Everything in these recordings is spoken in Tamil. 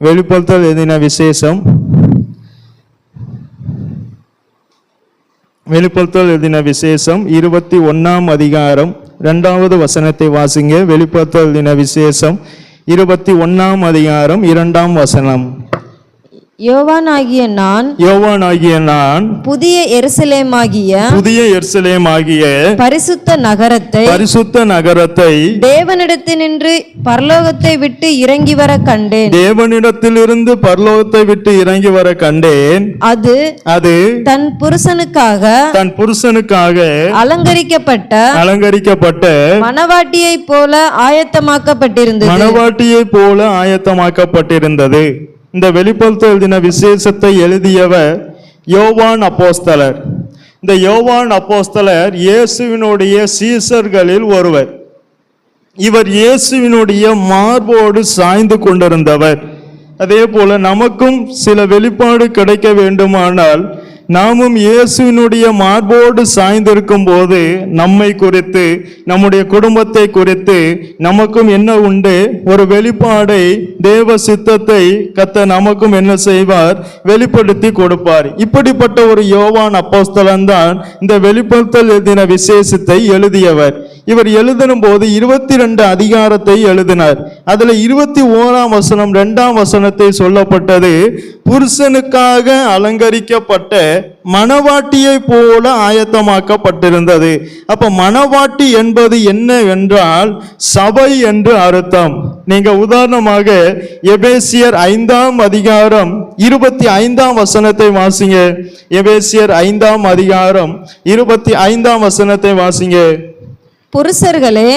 வெளிப்படுத்தல் எழுதின விசேஷம் வெளிப்படுத்தல் எழுதின விசேஷம் 21 அதிகாரம் 2வது வசனத்தை வாசிங்க. வெளிப்படுத்தல் எழுதின விசேஷம் 21 அதிகாரம் 2ஆம் வசனம். யோவானாகிய நான் புதிய எருசலேமாகிய பரிசுத்த நகரத்தை தேவனிடத்தினின்று பரலோகத்தை விட்டு இறங்கி வர கண்டேன். தேவனிடத்திலிருந்து பரலோகத்தை விட்டு இறங்கி வர கண்டேன். அது தன் புருஷனுக்காக அலங்கரிக்கப்பட்ட மணவாட்டியை போல ஆயத்தமாக்கப்பட்டிருந்தது. இந்த வெளிப்படுத்தல் எழுதின விசேஷத்தை எழுதியவர் யோவான் அப்போஸ்தலர். இந்த யோவான் அப்போஸ்தலர் இயேசுவினுடைய சீசர்களில் ஒருவர். இவர் இயேசுவினுடைய மார்போடு சாய்ந்து கொண்டிருந்தவர். அதே போல நமக்கும் சில வெளிப்பாடு கிடைக்க வேண்டுமானால் நாமும் இயேசுவினுடைய மார்போடு சாய்ந்திருக்கும் போது நம்மை குறித்து, நம்முடைய குடும்பத்தை குறித்து நமக்கும் என்ன உண்டு, ஒரு வெளிப்பாடை, தேவ சித்தத்தை கர்த்தர் நமக்கும் என்ன செய்வார், வெளிப்படுத்தி கொடுப்பார். இப்படிப்பட்ட ஒரு யோவான் அப்போஸ்தலன் தான் இந்த வெளிப்படுத்தல் எழுதின விசேஷத்தை எழுதியவர். இவர் எழுதும் போது 22 அதிகாரத்தை எழுதினார். அதுல 21ஆம் வசனம் 2ஆம் வசனத்தை சொல்லப்பட்டது, புருஷனுக்காக அலங்கரிக்கப்பட்ட மணவாட்டியை போல ஆயத்தமாக்கப்பட்டிருந்தது. அப்ப மணவாட்டி என்பது என்னவென்றால் சபை என்று அர்த்தம். நீங்க உதாரணமாக எபேசியர் 5ஆம் அதிகாரம் 25ஆம் வசனத்தை வாசிங்க. எபேசியர் 5ஆம் அதிகாரம் 25ஆம் வசனத்தை வாசிங்க. புருஷர்களே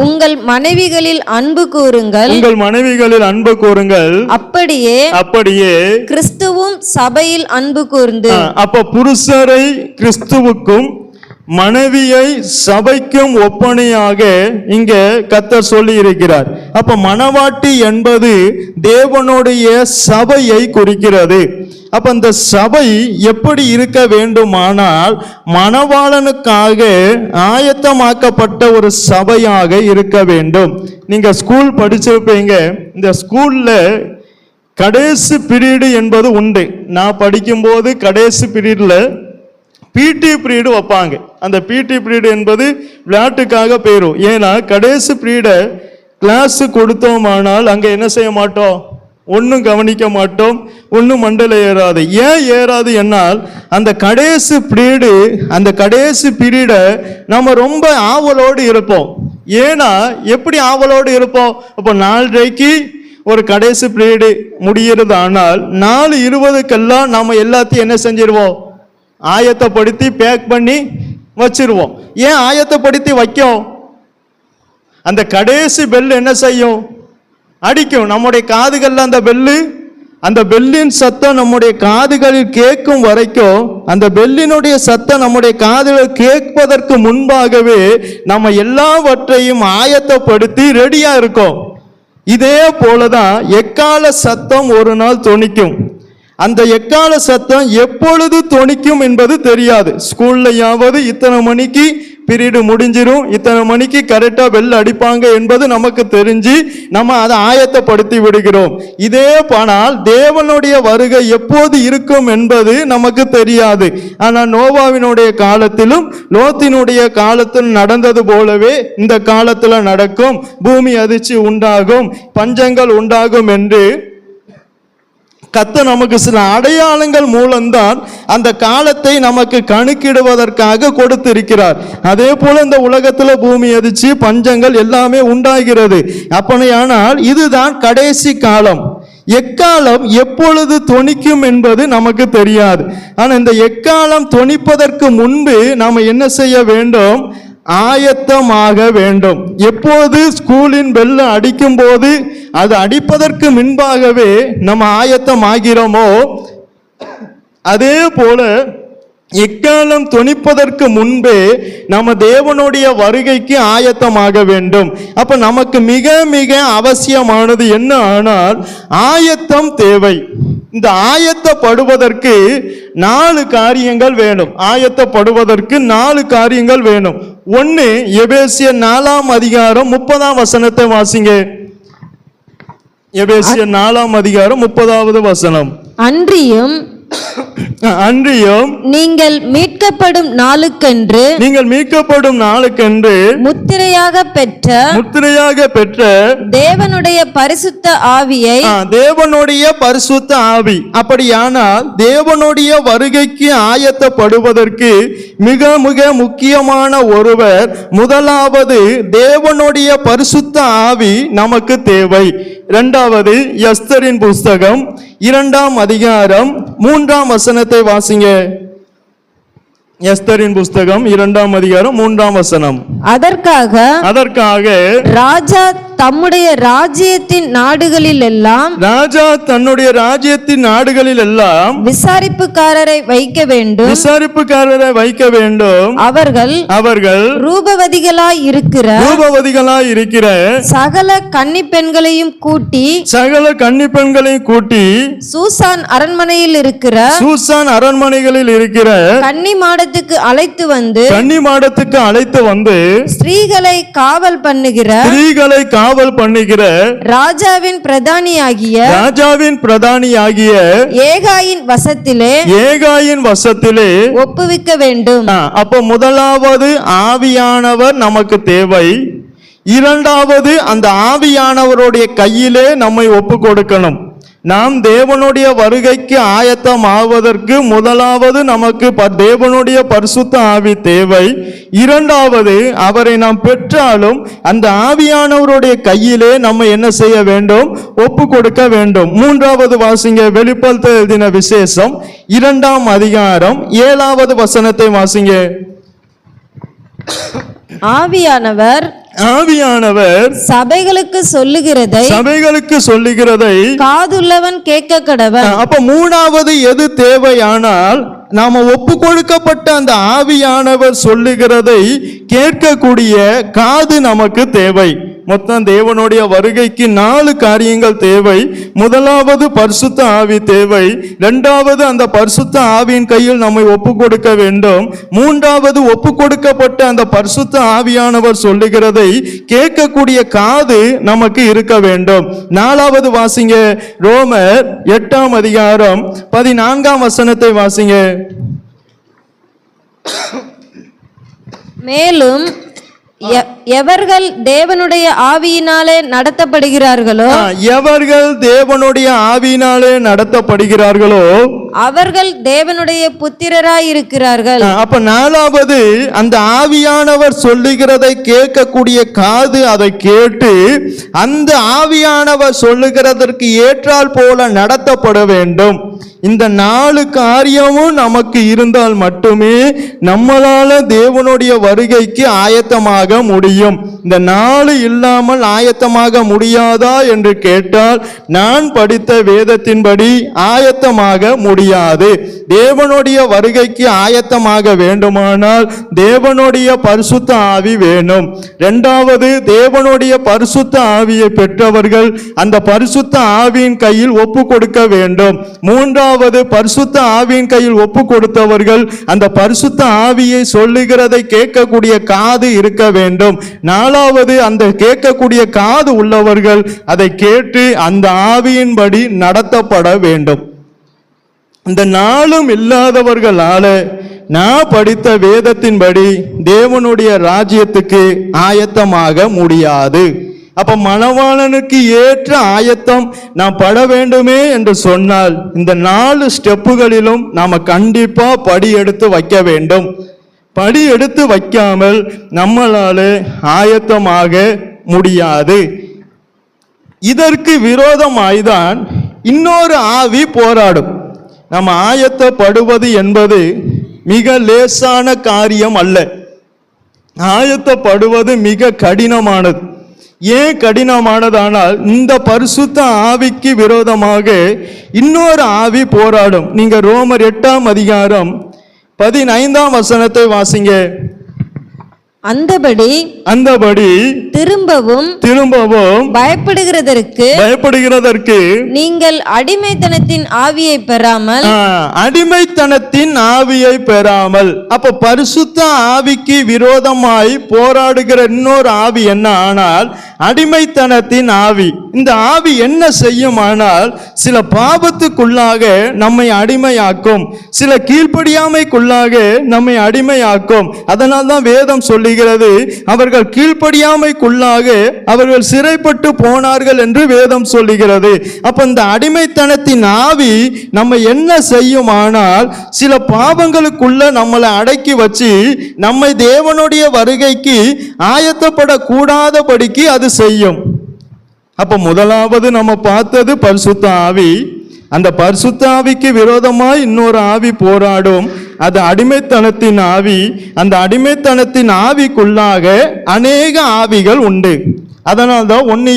உங்கள் மனைவிகளில் அன்பு கூறுங்கள், அப்படியே கிறிஸ்துவும் சபையில் அன்பு கூர்ந்து. அப்ப புருஷரை கிறிஸ்துவுக்கும் மனைவியை சபைக்கும் ஒப்பனையாக இங்க கர்த்தர் சொல்லி இருக்கிறார். அப்ப மணவாட்டி என்பது தேவனுடைய சபையை குறிக்கிறது. அப்ப இந்த சபை எப்படி இருக்க வேண்டுமானால் மணவாளனுக்காக ஆயத்தமாக்கப்பட்ட ஒரு சபையாக இருக்க வேண்டும். நீங்க ஸ்கூல் படிச்சிருப்பீங்க. இந்த ஸ்கூல்ல கடைசி பீரியடு என்பது உண்டு. நான் படிக்கும்போது கடைசி பீரியட்ல பிடி பீரியடு வைப்பாங்க. அந்த பிடி பீரியடு என்பது விளையாட்டுக்காக போயிடும். ஏன்னா கடைசி பீரியடை கிளாஸ் கொடுத்தோமானால் அங்க என்ன செய்ய மாட்டோம், ஒன்றும் கவனிக்க மாட்டோம், ஒன்றும் மண்டல ஏறாது. ஏன் ஏறாது என்னால் அந்த கடைசி பீரியடை நம்ம ரொம்ப ஆவலோடு இருப்போம். ஏன்னா எப்படி ஆவலோடு இருப்போம், அப்போ 4:30 ஒரு கடைசி பீரியடு முடிகிறது. ஆனால் 4:20 நாம எல்லாத்தையும் என்ன செஞ்சிருவோம், ஆயத்தப்படுத்தி பேக் பண்ணி வச்சிருவோம். ஏன் ஆயத்தப்படுத்தி வைக்கும், அந்த கடைசி பெல் என்ன செய்யும், அடிக்கும். நம்முடைய காதுகள்ல அந்த பெல்லின் சத்தம் நம்முடைய காதுகளில் கேட்கும் வரைக்கும், அந்த பெல்லினுடைய சத்தம் நம்முடைய காதுகளில் கேட்பதற்கு முன்பாகவே நம்ம எல்லாவற்றையும் ஆயத்தப்படுத்தி ரெடியா இருக்கோம். இதே போலதான் எக்கால சத்தம் ஒரு நாள் தொனிக்கும். அந்த எக்கால சத்தம் எப்பொழுது தொனிக்கும் என்பது தெரியாது. ஸ்கூல்லையாவது இத்தனை மணிக்கு பீரியடு முடிஞ்சிரும், இத்தனை மணிக்கு கரெக்டா பெல் அடிப்பாங்க என்பது நமக்கு தெரிஞ்சு நம்ம அதை ஆயத்தப்படுத்தி விடுகிறோம். இதே ஆனால் தேவனுடைய வருகை எப்போது இருக்கும் என்பது நமக்கு தெரியாது. ஆனால் நோவாவினுடைய காலத்திலும் லோத்தினுடைய காலத்தில் நடந்தது போலவே இந்த காலத்துல நடக்கும். பூமி அதிர்ச்சி உண்டாகும், பஞ்சங்கள் உண்டாகும் என்று கர்த்தர் நமக்கு சில அடையாளங்கள் மூலம்தான் அந்த காலத்தை நமக்கு கணக்கிடுவதற்காக கொடுத்திருக்கிறார். அதே போல இந்த உலகத்துல பூமி அதிர்ச்சி, பஞ்சங்கள் எல்லாமே உண்டாகிறது. அப்படியானால் இதுதான் கடைசி காலம். எக்காலம் எப்பொழுது தொனிக்கும் என்பது நமக்கு தெரியாது. ஆனா இந்த எக்காலம் தொனிப்பதற்கு முன்பு நாம என்ன செய்ய வேண்டும், ஆயத்தமாக வேண்டும். எப்போது ஸ்கூலின் பெல் அடிக்கும் போது அது அடிப்பதற்கு முன்பாகவே நம்ம ஆயத்தமாகிறோமோ, அதே போல எக்காலம் தொனிப்பதற்கு முன்பே நம்ம தேவனுடைய வருகைக்கு ஆயத்தமாக வேண்டும். அப்ப நமக்கு மிக மிக அவசியமானது என்ன ஆனால் ஆயத்தம் தேவை. இந்த ஆயத்தப்படுவதற்கு 4 காரியங்கள் வேணும். ஆயத்தப்படுவதற்கு 4 காரியங்கள் வேணும். 1, எபேசியர் 4ஆம் அதிகாரம் 30ஆம் வசனத்தை வாசிங்க. எபேசியர் 4:30 வசனம். அன்றியும் நீங்கள் மீட்கப்படும் நாளுக்கென்று முத்திரையாக பெற்ற தேவனுடைய பரிசுத்த ஆவி. அப்படியானால் தேவனுடைய வருகைக்கு ஆயத்தப்படுவதற்கு மிக மிக முக்கியமான ஒருவர், முதலாவது தேவனுடைய பரிசுத்த ஆவி நமக்கு தேவை. இரண்டாவது எஸ்தரின் புஸ்தகம் 2ஆம் அதிகாரம் 3ஆம் வசனத்தை வாசிங்க. எஸ்தரின் புஸ்தகம் 2ஆம் அதிகாரம் 3ஆம் வசனம். அதற்காக ராஜா தம்முடைய ராஜ்யத்தின் நாடுகளில் எல்லாம் விசாரிப்புக்காரரை வைக்க வேண்டும். அவர்கள் ரூபவதிகளாய் இருக்கிற சகல கன்னி பெண்களையும் கூட்டி சூசான் அரண்மனையில் இருக்கிற கன்னி மாடத்துக்கு அழைத்து வந்து ஸ்திரீகளை காவல் பண்ணுகிற ராஜாவின் பிரதானியாகிய ஏகாயின் வசத்திலே ஒப்புவிக்க வேண்டும். அப்போ முதலாவது ஆவியானவர் நமக்கு தேவை. இரண்டாவது அந்த ஆவியானவருடைய கையிலே நம்மை ஒப்பு கொடுக்கணும். நாம் தேவனுடைய வருகைக்கு ஆயத்தம் ஆவதற்கு முதலாவது நமக்கு தேவனுடைய பரிசுத்த ஆவி தேவை. இரண்டாவது, அவரை நாம் பெற்றாலும் அந்த ஆவியானவருடைய கையிலே நம்ம என்ன செய்ய வேண்டும்? ஒப்பு கொடுக்க வேண்டும். மூன்றாவது வாசிங்க, வெளிப்படுத்தல் எழுதின விசேஷம் 2ஆம் அதிகாரம் 7வது வசனத்தை வாசிங்க. ஆவியானவர் சபைகளுக்கு சொல்லுகிறதை காதுள்ளவன் கேட்க கடவன். அப்ப மூணாவது எது தேவையானால், நாம ஒப்பு கொடுக்கப்பட்ட அந்த ஆவியானவர் சொல்லுகிறதை கேட்கக்கூடிய காது நமக்கு தேவை. மொத்தம் தேவனுடைய வருகைக்கு 4 காரியங்கள் தேவை. முதலாவது பரிசுத்த ஆவி தேவை. இரண்டாவது அந்த பரிசுத்த ஆவியின் கையில் நம்மை ஒப்பு கொடுக்க வேண்டும். மூன்றாவது ஒப்பு கொடுக்கப்பட்ட அந்த பரிசுத்த ஆவியானவர் சொல்லுகிறதை கேட்கக்கூடிய காது நமக்கு இருக்க வேண்டும். 4வது வாசிங்க, ரோமர் 8ஆம் அதிகாரம் 14ஆம் வசனத்தை வாசிங்க. மேலும் எவர்கள் தேவனுடைய ஆவியினாலே நடத்தப்படுகிறார்களோ அவர்கள் தேவனுடைய புத்திரராய் இருக்கிறார்கள். அப்ப 4வது அந்த ஆவியானவர் சொல்லுகிறதை கேட்கக்கூடிய காது அதை கேட்டு அந்த ஆவியானவர் சொல்லுகிறதற்கு ஏற்றால் போல நடத்தப்பட வேண்டும். இந்த 4 காரியமும் நமக்கு இருந்தால் மட்டுமே நம்மளால தேவனுடைய வருகைக்கு ஆயத்தமாக முடியும். இந்த 4 இல்லாமல் ஆயத்தமாக முடியாதா என்று கேட்டால், நான் படித்த வேதத்தின்படி ஆயத்தமாக முடியாது. தேவனுடைய வருகைக்கு ஆயத்தமாக வேண்டுமானால் தேவனுடைய பரிசுத்த ஆவி வேணும். இரண்டாவது, தேவனுடைய பரிசுத்த ஆவியை பெற்றவர்கள் அந்த பரிசுத்த ஆவியின் கையில் ஒப்பு கொடுக்க வேண்டும். மூன்றாவது, பரிசுத்த ஆவியின் கையில் ஒப்பு கொடுத்தவர்கள் அந்த பரிசுத்த ஆவியை சொல்லுகிறதை கேட்கக்கூடிய காது இருக்க வேண்டும். நாலாவது, அந்த கேட்கக்கூடிய காது உள்ளவர்கள் அதை கேட்டு அந்த ஆவியின்படி நடத்தப்பட வேண்டும். இந்த 4ம் இல்லாதவர்களால நான் படித்த வேதத்தின்படி தேவனுடைய ராஜ்யத்துக்கு ஆயத்தமாக முடியாது. அப்ப மணவாளனுக்கு ஏற்ற ஆயத்தம் நாம் பட வேண்டுமே என்று சொன்னால் இந்த 4 ஸ்டெப்புகளிலும் நாம கண்டிப்பா படி எடுத்து வைக்க வேண்டும். படி எடுத்து வைக்காமல் நம்மளால ஆயத்தமாக முடியாது. இதற்கு விரோதமாய்தான் இன்னொரு ஆவி போராடும். நம்ம ஆயத்தப்படுவது என்பது மிக லேசான காரியம் அல்ல. ஆயத்தப்படுவது மிக கடினமானது. ஏன் கடினமானதானால், இந்த பரிசுத்த ஆவிக்கு விரோதமாக இன்னொரு ஆவி போராடும். நீங்க ரோமர் 8ஆம் அதிகாரம் 15ஆம் வசனத்தை வாசிங்க. அந்தபடி திரும்பவும் பயப்படுகிறதற்கு நீங்கள் அடிமைத்தனத்தின் ஆவியை பெறாமல் அப்ப பரிசுத்த ஆவிக்கு விரோதமாய் போராடுகிற இன்னொரு ஆவி என்ன ஆனால் அடிமைத்தனத்தின் ஆவி. இந்த ஆவி என்ன செய்யும் ஆனால் சில பாவத்துக்குள்ளாக நம்மை அடிமையாக்கும், சில கீழ்ப்படியாமைக்குள்ளாக நம்மை அடிமையாக்கும். அதனால் தான் வேதம் சொல்லுகிறது அவர்கள் கீழ்ப்படியாமைக்குள்ளாக அவர்கள் சிறைப்பட்டு போனார்கள் என்று வேதம் சொல்லுகிறது. அப்ப இந்த அடிமைத்தனத்தின் ஆவி நம்ம என்ன செய்யும் ஆனால் சில பாவங்களுக்குள்ள நம்மளை அடக்கி வச்சு நம்மை தேவனுடைய வருகைக்கு ஆயத்தப்படக்கூடாதபடிக்கு அது செய்யும். அப்ப முதலாவது நம்ம பார்த்தது பரிசுத்த ஆவி. அந்த பரிசுத்த ஆவிக்கு விரோதமாய் இன்னொரு ஆவி போராடும், அது அடிமைத்தனத்தின் ஆவி. அந்த அடிமைத்தனத்தின் ஆவிக்குள்ளாக அநேக ஆவிகள் உண்டு. அதனால்தான் 1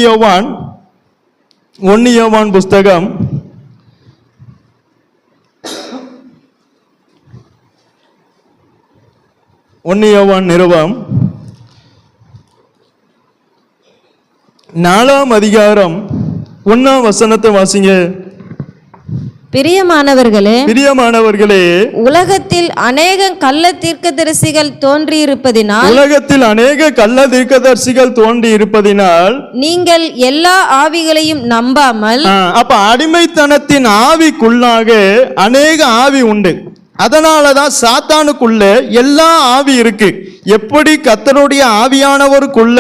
யோவான் புஸ்தகம் 1 யோவான் நிருபம் 4ஆம் அதிகாரம் 1ஆம் வசனத்தை வாசிங்க. பிரியமானவர்களே, உலகத்தில் அநேக கள்ள தீர்க்கதரிசிகள் தோன்றியிருப்பதினால் நீங்கள் எல்லா ஆவிகளையும் நம்பாமல். அப்ப அடிமைத்தனத்தின் ஆவிக்குள்ளாக அநேக ஆவி உண்டு. அதனாலதான் சாத்தானுக்குள்ள எல்லா ஆவி இருக்கு. எப்படி கர்த்தருடைய ஆவியானவருக்குள்ள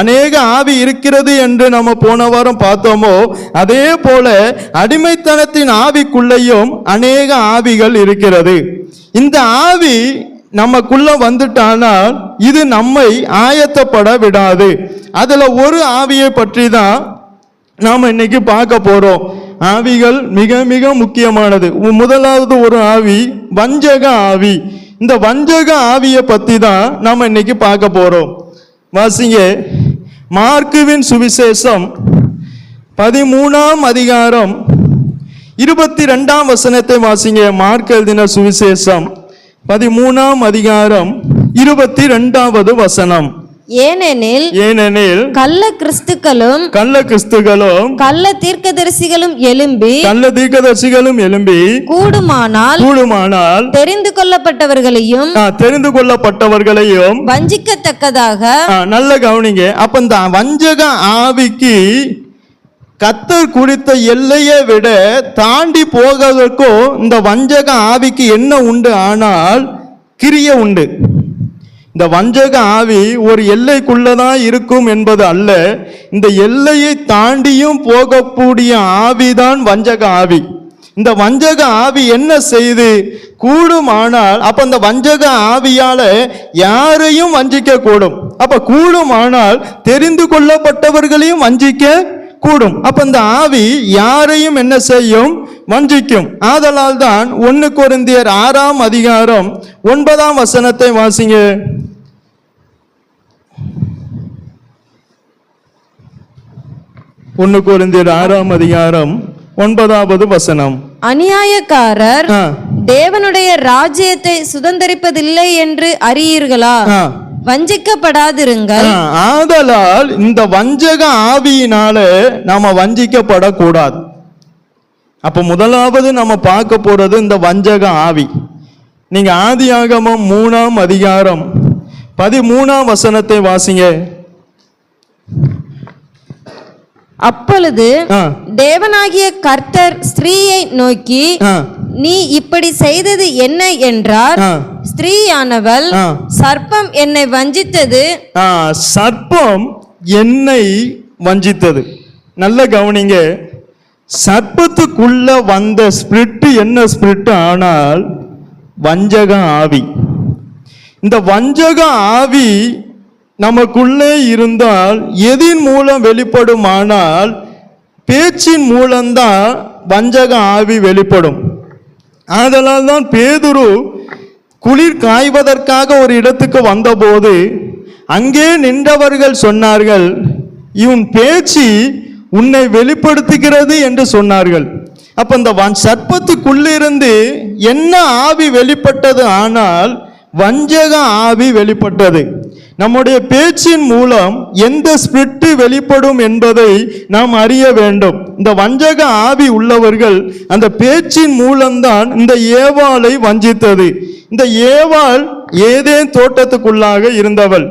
அநேக ஆவி இருக்கிறது என்று நம்ம போன வாரம் பார்த்தோமோ, அதே போல அடிமைத்தனத்தின் ஆவிக்குள்ளேயும் அநேக ஆவிகள் இருக்கிறது. இந்த ஆவி நமக்குள்ள வந்துட்டானால் இது நம்மை ஆயத்தப்பட விடாது. அதுல ஒரு ஆவியை பற்றி தான் நாம இன்னைக்கு பார்க்க போறோம். ஆவிகள் மிக மிக முக்கியமானது. முதலாவது ஒரு ஆவி வஞ்சக ஆவி. இந்த வஞ்சக ஆவியை பத்தி தான் நாம இன்னைக்கு பார்க்க போறோம். வாசிங்க, மார்க்குவின் சுவிசேஷம் 13ஆம் அதிகாரம் 22ஆம் வசனத்தை வாசிங்க. மார்க் எழுதின சுவிசேஷம் 13ஆம் அதிகாரம் 22வது வசனம். ஏனெனில் கள்ள கிறிஸ்துக்களும் கள்ள தீர்க்கதரிசிகளும் எழும்பி கூடுமானால் தெரிந்து கொள்ளப்பட்டவர்களையும் வஞ்சிக்கத்தக்கதாக. நல்ல கவனிங்க. அப்ப இந்த வஞ்சக ஆவிக்கு கர்த்தர் குறித்த எல்லையை விட தாண்டி போவதற்கும் இந்த வஞ்சக ஆவிக்கு என்ன உண்டு ஆனால் கிரியை உண்டு. இந்த வஞ்சக ஆவி ஒரு எல்லைக்குள்ளதான் இருக்கும் என்பது அல்ல, இந்த எல்லையை தாண்டியும் போகக்கூடிய ஆவிதான் வஞ்சக ஆவி. இந்த வஞ்சக ஆவி என்ன செய்து கூடுமானால், அப்ப இந்த வஞ்சக ஆவியால யாரையும் வஞ்சிக்க கூடும். அப்ப கூடுமானால் தெரிந்து கொள்ளப்பட்டவர்களையும் வஞ்சிக்க கூடும். அப்ப இந்த ஆவி யாரையும் என்ன செய்யும்? வஞ்சிக்கும். ஆதலால் தான் 1 கொரிந்தியர் 6ஆம் அதிகாரம் 9ஆம் வசனத்தை வாசிங்க. 1 கொரிந்தியர் 6ஆம் அதிகாரம் 9வது வசனம். அநியாயக்காரர் தேவனுடைய ராஜ்யத்தை சுதந்தரிப்பதில்லை என்று அறியீர்களா? வஞ்சிக்கப்படாதிருங்கள். ஆதலால் இந்த வஞ்சக ஆவியினால நாம வஞ்சிக்கப்படக்கூடாது. அப்ப முதலாவது நம்ம பார்க்க போறது இந்த வஞ்சக ஆவி. நீங்க ஆதியாகமம் 3ஆம் அதிகாரம் 13ஆம் வசனத்தை வாசிங்க. அப்பொழுது தேவனாகிய கர்த்தர் ஸ்திரீயை நோக்கி, நீ இப்படி செய்தது என்ன என்றார். ஸ்திரீயானவள், சர்ப்பம் என்னை வஞ்சித்தது. சர்ப்பம் என்னை வஞ்சித்தது. நல்ல கவனிங்க. சர்ப்பத்துக்குள்ள வந்த ஸ்பிரிட் என்ன ஸ்பிரிட் ஆனால் வஞ்சக ஆவி. இந்த வஞ்சக ஆவி நமக்குள்ளே இருந்தால் எதின் மூலம் வெளிப்படுமானால் பேச்சின் மூலம்தான் வஞ்சக ஆவி வெளிப்படும். ஆதலால் தான் பேதுரு குளிர் காய்வதற்காக ஒரு இடத்துக்கு வந்தபோது அங்கே நின்றவர்கள் சொன்னார்கள், இவன் பேச்சு உன்னை வெளிப்படுத்துகிறது என்று சொன்னார்கள். அப்ப இந்த சர்ப்பத்துக்குள்ளிருந்து என்ன ஆவி வெளிப்பட்டது ஆனால் வஞ்சக ஆவி வெளிப்பட்டது. நம்முடைய பேச்சின் மூலம் எந்த ஸ்பிரிட் வெளிப்படும் என்பதை நாம் அறிய வேண்டும். இந்த வஞ்சக ஆவி உள்ளவர்கள் அந்த பேச்சின் மூலம்தான் இந்த ஏவாளை வஞ்சித்தது. இந்த ஏவாள் ஏதேன் தோட்டத்துக்குள்ளாக இருந்தவள்.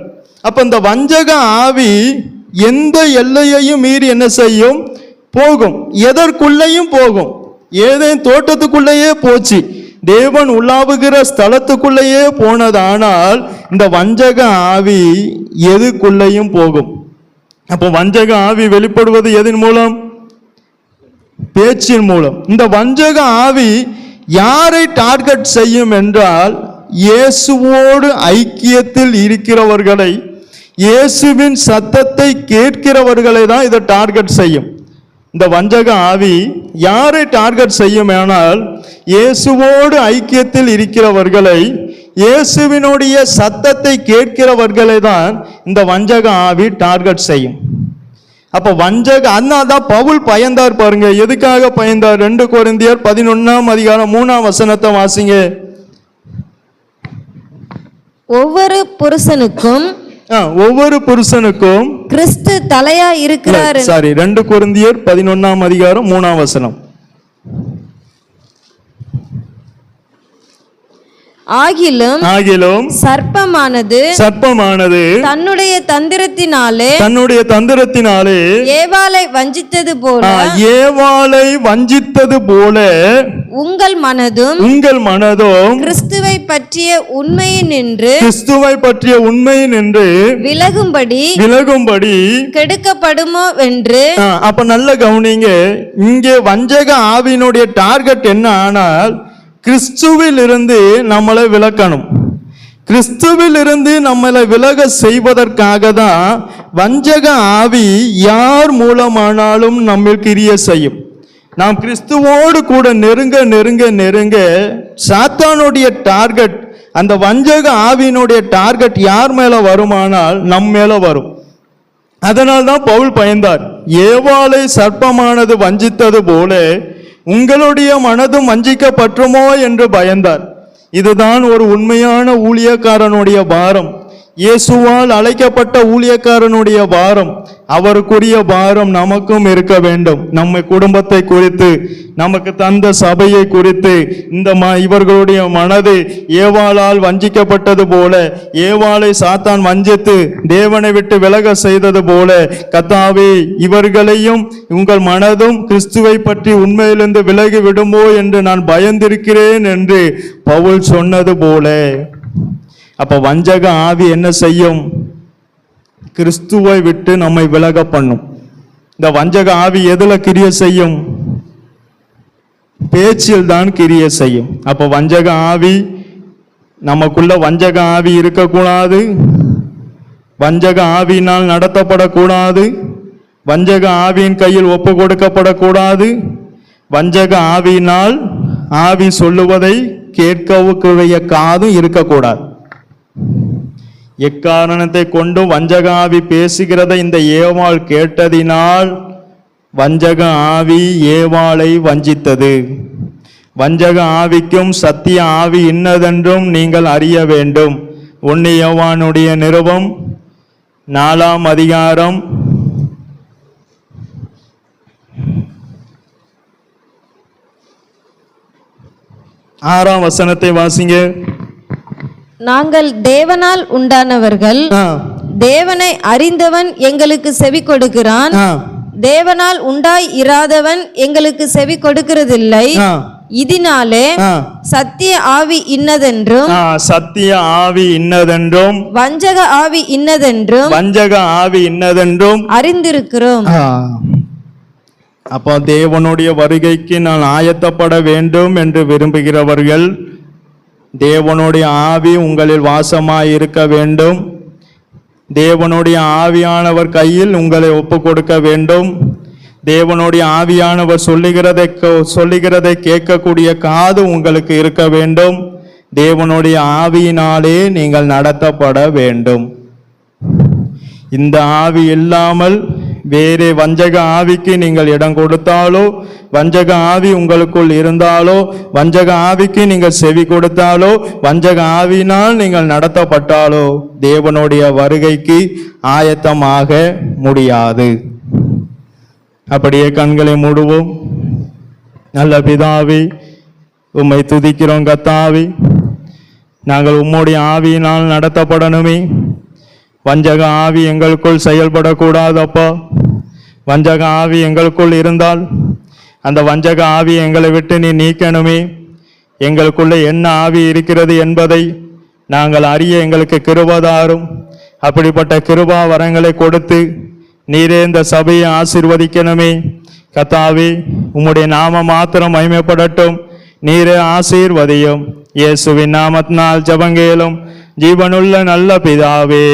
அப்ப இந்த வஞ்சக ஆவி எந்த எல்லையையும் மீறி என்ன செய்யும்? போகும். எதற்குள்ளேயும் போகும். ஏதேன் தோட்டத்துக்குள்ளேயே போச்சு. தேவன் உலாவுகிற ஸ்தலத்துக்குள்ளேயே போனதானால் இந்த வஞ்சக ஆவி எதுக்குள்ளேயும் போகும். அப்போ வஞ்சக ஆவி வெளிப்படுவது எதன் மூலம்? பேச்சின் மூலம். இந்த வஞ்சக ஆவி யாரை டார்கெட் செய்யும் என்றால், இயேசுவோடு ஐக்கியத்தில் இருக்கிறவர்களை, இயேசுவின் சத்தத்தை கேட்கிறவர்களை தான் இதை டார்கெட் செய்யும். இந்த வஞ்சக ஆவி யாரை டார்கெட் செய்யும் ஆனால், இயேசுவோடு ஐக்கியத்தில் இருக்கிறவர்களை, இயேசுவினுடைய சத்தத்தை கேட்கிறவர்களை தான் இந்த வஞ்சக ஆவி டார்கெட் செய்யும். அப்ப வஞ்சக, அதனால்தான் பவுல் பயந்தார் பாருங்க. எதுக்காக பயந்தார்? 2 கொரிந்தியர் 11 அதிகாரம் 3 வசனத்தை வாசிங்க. ஒவ்வொரு புருஷனுக்கும் கிறிஸ்து தலையா இருக்கிறார். 2 கொரிந்தியர் 11 அதிகாரம் 3 வசனம். ஆகிலும் சர்ப்பமானது தன்னுடைய தந்திரத்தினாலே ஏவாளை வஞ்சித்தது போல உங்கள் மனதும் கிறிஸ்துவை பற்றிய உண்மையை நின்று விலகும்படி கெடுக்கப்படுமோ என்று. அப்ப நல்ல கவனிங்க. இங்கே வஞ்சக ஆவியினுடைய டார்கெட் என்ன ஆனால், கிறிஸ்துவில் இருந்து நம்மளை விலக்கணும். கிறிஸ்துவில் இருந்து நம்மளை விலக செய்வதற்காக தான் வஞ்சக ஆவி யார் மூலமானாலும் நம்ம கிரிய செய்யும். நாம் கிறிஸ்துவோடு கூட நெருங்க சாத்தானுடைய டார்கெட், அந்த வஞ்சக ஆவியினுடைய டார்கெட் யார் மேல வருமானால் நம் மேல வரும். அதனால் தான் பவுல் பயந்தார். ஏவாளை சர்ப்பமானது வஞ்சித்தது போல உங்களுடைய மனதும் வஞ்சிக்கப்பட்டுமோ என்று பயந்தார். இதுதான் ஒரு உண்மையான ஊழியக்காரனுடைய பாரம். இயேசுவால் அழைக்கப்பட்ட ஊழியக்காரனுடைய பாரம், அவருக்குரிய பாரம் நமக்கும் இருக்க வேண்டும். நம்ம குடும்பத்தை குறித்து, நமக்கு தந்த சபையை குறித்து, இவர்களுடைய மனது ஏவாளால் வஞ்சிக்கப்பட்டது போல, ஏவாளை சாத்தான் வஞ்சித்து தேவனை விட்டு விலக செய்தது போல, கர்த்தாவே இவர்களையும் உங்கள் மனதும் கிறிஸ்துவை பற்றி உண்மையிலிருந்து விலகி விடுமோ என்று நான் பயந்திருக்கிறேன் என்று பவுல் சொன்னது போல. அப்ப வஞ்சக ஆவி என்ன செய்யும்? கிறிஸ்துவை விட்டு நம்மை விலக பண்ணும். இந்த வஞ்சக ஆவி எதுல கிரிய செய்யும்? பேச்சில் தான் கிரிய செய்யும். அப்ப வஞ்சக ஆவி நமக்குள்ள வஞ்சக ஆவி இருக்கக்கூடாது. வஞ்சக ஆவியினால் நடத்தப்படக்கூடாது. வஞ்சக ஆவியின் கையில் ஒப்பு கொடுக்கப்படக்கூடாது. வஞ்சக ஆவியினால் ஆவி சொல்லுவதை கேட்கக்கூடிய காதும் இருக்கக்கூடாது. எக்காரணத்தை கொண்டு வஞ்சக ஆவி பேசுகிறதை இந்த ஏவாள் கேட்டதினால் வஞ்சக ஆவி ஏவாளை வஞ்சித்தது. வஞ்சக ஆவிக்கும் சத்திய ஆவி இன்னதென்றும் நீங்கள் அறிய வேண்டும். 1 யோவானுடைய நிருபம் 4 அதிகாரம் 6 வசனத்தை வாசிங்க. நாங்கள் தேவனால் உண்டானவர்கள், தேவனை அறிந்தவன் எங்களுக்கு செவி கொடுக்கிறான், தேவனால் உண்டாய் இராதவன் எங்களுக்கு செவி கொடுக்கிறதில்லை. இதனாலே சத்திய ஆவி இன்னதென்றும் வஞ்சக ஆவி இன்னதென்றும் அறிந்திருக்கிறோம். அப்போ தேவனுடைய வருகைக்கு நான் ஆயத்தப்பட வேண்டும் என்று விரும்புகிறவர்கள், தேவனுடைய ஆவி உங்களில் வாசமாய் இருக்க வேண்டும். தேவனுடைய ஆவியானவர் கையில் உங்களை ஒப்பு கொடுக்க வேண்டும். தேவனுடைய ஆவியானவர் சொல்லுகிறதை கேட்கக்கூடிய காது உங்களுக்கு இருக்க வேண்டும். தேவனுடைய ஆவியினாலே நீங்கள் நடத்தப்பட வேண்டும். இந்த ஆவி இல்லாமல் வேறு வஞ்சக ஆவிக்கு நீங்கள் இடம் கொடுத்தாலோ, வஞ்சக ஆவி உங்களுக்குள் இருந்தாலோ, வஞ்சக ஆவிக்கு நீங்கள் செவி கொடுத்தாலோ, வஞ்சக ஆவியினால் நீங்கள் நடத்தப்பட்டாலோ தேவனுடைய வருகைக்கு ஆயத்தமாக முடியாது. அப்படியே கண்களை மூடுவோம். நல்ல பிதாவே, உம்மை துதிக்கிறோம் கர்த்தாவே. நாங்கள் உம்முடைய ஆவியினால் நடத்தப்படணுமே. வஞ்சக ஆவி எங்களுக்குள் செயல்படக்கூடாதப்பா. வஞ்சக ஆவி எங்களுக்குள் இருந்தால் அந்த வஞ்சக ஆவி எங்களை விட்டு நீ நீக்கணுமே. எங்களுக்குள்ளே என்ன ஆவி இருக்கிறது என்பதை நாங்கள் அறிய எங்களுக்கு கிருபதாரும். அப்படிப்பட்ட கிருபா வரங்களை கொடுத்து நீரே இந்த சபையை ஆசீர்வதிக்கணுமே. கர்த்தாவே, உம்முடைய நாம மாத்திரம் மகிமைப்படட்டும். நீரே ஆசீர்வதியும். இயேசுவின் நாமத்தினால் ஜெபங்கேளும் ஜீவனுள்ள நல்ல பிதாவே,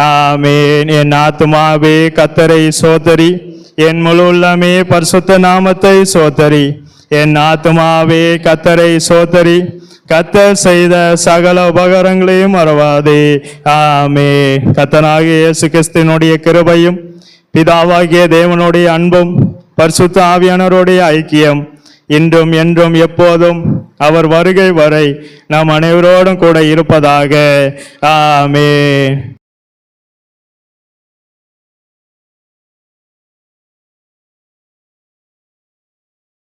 ஆமென். என் ஆத்துமாவே கர்த்தரை சோதரி, என் முழு உள்ளமே பரிசுத்த நாமத்தை சோதரி. என் ஆத்துமாவே கர்த்தரை சோதரி, கர்த்தர் செய்த சகல உபகாரங்களையும் மறவாதே. ஆமென். கர்த்தராகிய இயேசு கிறிஸ்துவினுடைய கிருபையும் பிதாவாகிய தேவனுடைய அன்பும் பரிசுத்த ஆவியானவருடைய ஐக்கியம் இன்றும் என்றும் எப்போதும் அவர் வருகை வரை நாம் அனைவரோடும் கூட இருப்பதாக. ஆமென்.